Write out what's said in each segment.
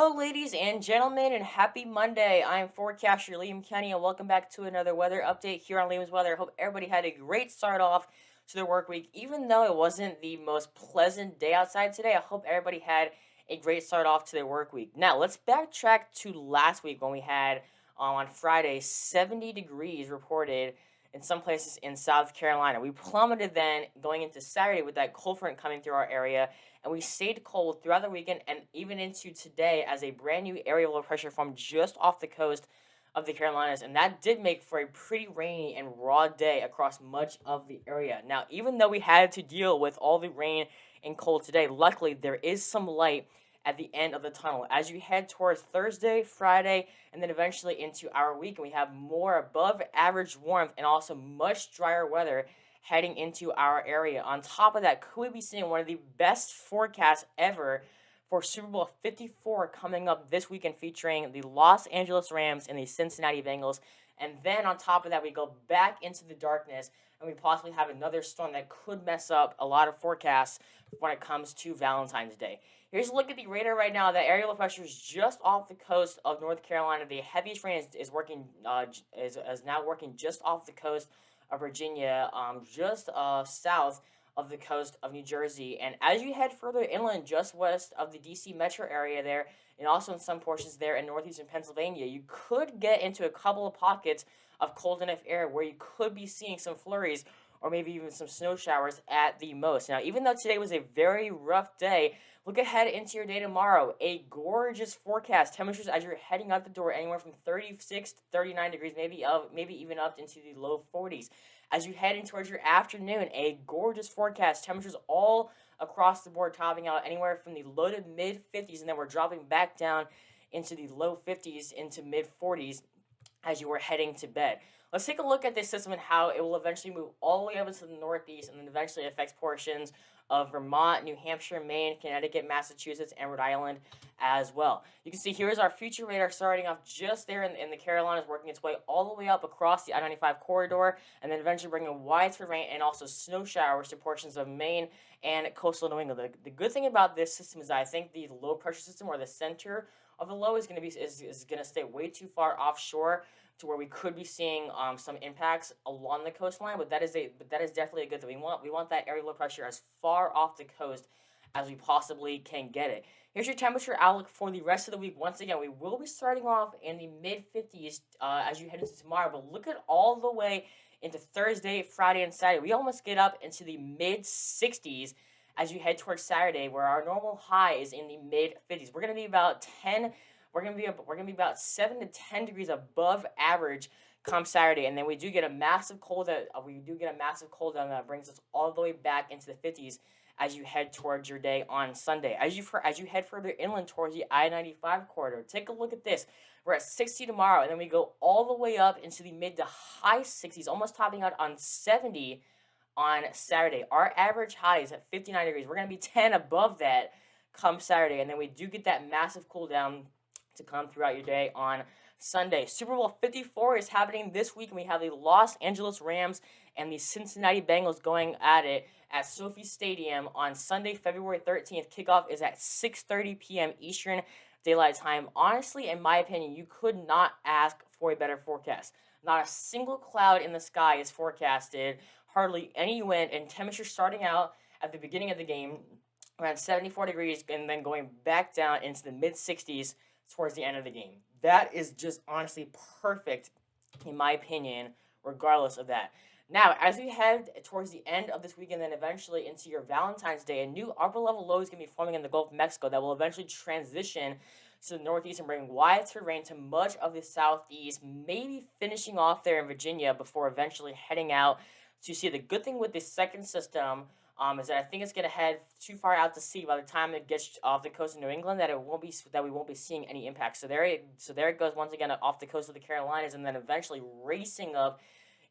Hello, ladies and gentlemen, and happy Monday. I'm forecaster Liam Kenny, and welcome back to another weather update here on Liam's Weather. Hope everybody had a great start off to their work week. Even though it wasn't the most pleasant day outside today, I hope everybody had a great start off to their work week. Now, let's backtrack to last week when we had on Friday 70 degrees reported in some places in South Carolina. We plummeted then going into Saturday with that cold front coming through our area, and we stayed cold throughout the weekend and even into today as a brand new area of low pressure formed just off the coast of the Carolinas, and that did make for a pretty rainy and raw day across much of the area. Now, even though we had to deal with all the rain and cold today, luckily there is some light at the end of the tunnel as you head towards Thursday, Friday, and then eventually into our week, and we have more above average warmth and also much drier weather heading into our area. On top of that, could we be seeing one of the best forecasts ever for Super Bowl 54 coming up this weekend, featuring the Los Angeles Rams and the Cincinnati Bengals? And then on top of that, we go back into the darkness and we possibly have another storm that could mess up a lot of forecasts when it comes to Valentine's Day. Here's a look at the radar right now. The area low pressure is just off the coast of North Carolina. The heaviest rain is working is now working just off the coast of Virginia, just south of the coast of New Jersey. And as you head further inland, just west of the DC metro area there, and also in some portions there in northeastern Pennsylvania, you could get into a couple of pockets of cold enough air where you could be seeing some flurries or maybe even some snow showers at the most. Now, even though today was a very rough day, look ahead into your day tomorrow. A gorgeous forecast. Temperatures as you're heading out the door anywhere from 36 to 39 degrees, maybe even up into the low 40s. As you head in towards your afternoon, a gorgeous forecast. Temperatures all across the board topping out anywhere from the low to mid 50s, and then we're dropping back down into the low 50s into mid 40s as you were heading to bed. Let's take a look at this system and how it will eventually move all the way up into the northeast and then eventually affects portions of Vermont, New Hampshire, Maine, Connecticut, Massachusetts, and Rhode Island as well. You can see here's our future radar starting off just there in the Carolinas, working its way all the way up across the I-95 corridor, and then eventually bringing widespread rain and also snow showers to portions of Maine and coastal New England. The good thing about this system is that I think the low pressure system, or the center of the low, is going to stay way too far offshore to where we could be seeing some impacts along the coastline, but that is definitely a good thing. We want that area low pressure as far off the coast as we possibly can get it. Here's your temperature outlook for the rest of the week. Once again, we will be starting off in the mid 50s as you head into tomorrow, but look at all the way into Thursday, Friday, and Saturday. We almost get up into the mid 60s as you head towards Saturday, where our normal high is in the mid 50s. We're gonna be about 10 we're gonna be about 7 to 10 degrees above average come Saturday, and then we do get a massive cold down that brings us all the way back into the 50s as you head towards your day on Sunday. As you head further inland towards the I-95 corridor, take a look at this. We're at 60 tomorrow, and then we go all the way up into the mid to high 60s, almost topping out on 70 on Saturday. Our average high is at 59 degrees. We're going to be 10 above that come Saturday, and then we do get that massive cool down to come throughout your day on Sunday. Super Bowl 54 is happening this week, and we have the Los Angeles Rams and the Cincinnati Bengals going at it at Sophie Stadium on Sunday, February 13th. Kickoff is at 6:30 p.m. Eastern Daylight Time. Honestly, in my opinion, you could not ask for a better forecast. Not a single cloud in the sky is forecasted, hardly any wind, and temperature starting out at the beginning of the game around 74 degrees and then going back down into the mid 60s towards the end of the game. That is just honestly perfect, in my opinion, regardless of that. Now, as we head towards the end of this weekend, then eventually into your Valentine's Day, a new upper level low is going to be forming in the Gulf of Mexico that will eventually transition to the northeast and bring widespread rain to much of the southeast, maybe finishing off there in Virginia before eventually heading out to sea. The good thing with this second system is that I think it's going to head too far out to sea by the time it gets off the coast of New England that we won't be seeing any impact. So there it goes once again off the coast of the Carolinas and then eventually racing up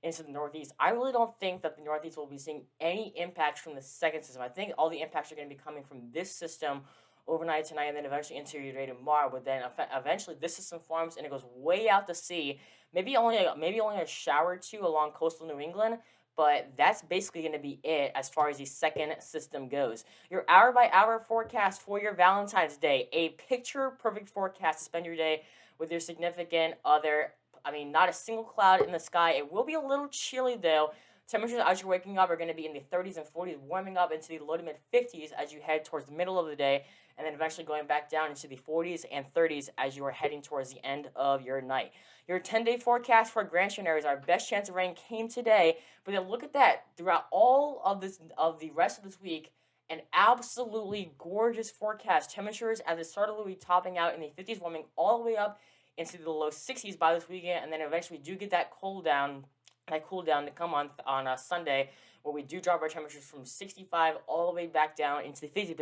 into the Northeast. I really don't think that the Northeast will be seeing any impacts from the second system. I think all the impacts are going to be coming from this system overnight tonight and then eventually into your day tomorrow. But then eventually this system forms and it goes way out to sea. Maybe only a shower or two along coastal New England. but that's basically going to be it as far as the second system goes. Your hour by hour forecast for your Valentine's Day, a picture perfect forecast to spend your day with your significant other. I mean, not a single cloud in the sky. It will be a little chilly though. Temperatures as you're waking up are going to be in the 30s and 40s, warming up into the low to mid 50s as you head towards the middle of the day, and then eventually going back down into the 40s and 30s as you are heading towards the end of your night. Your 10-day forecast for Grand Strand areas, our best chance of rain came today, but then look at that. Throughout all of the rest of this week, an absolutely gorgeous forecast. Temperatures at the start of the week topping out in the 50s, warming all the way up into the low 60s by this weekend, and then eventually do get that cool down to come on a Sunday, where we do drop our temperatures from 65 all the way back down into the 50s.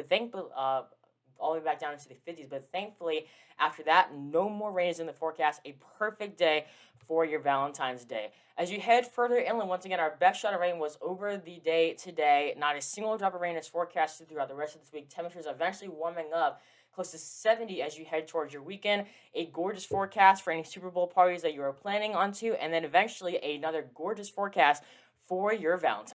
All the way back down into the 50s. But thankfully, after that, no more rain is in the forecast. A perfect day for your Valentine's Day. As you head further inland, once again, our best shot of rain was over the day today. Not a single drop of rain is forecasted throughout the rest of this week. Temperatures eventually warming up close to 70 as you head towards your weekend. A gorgeous forecast for any Super Bowl parties that you are planning onto, and then eventually another gorgeous forecast for your Valentine's.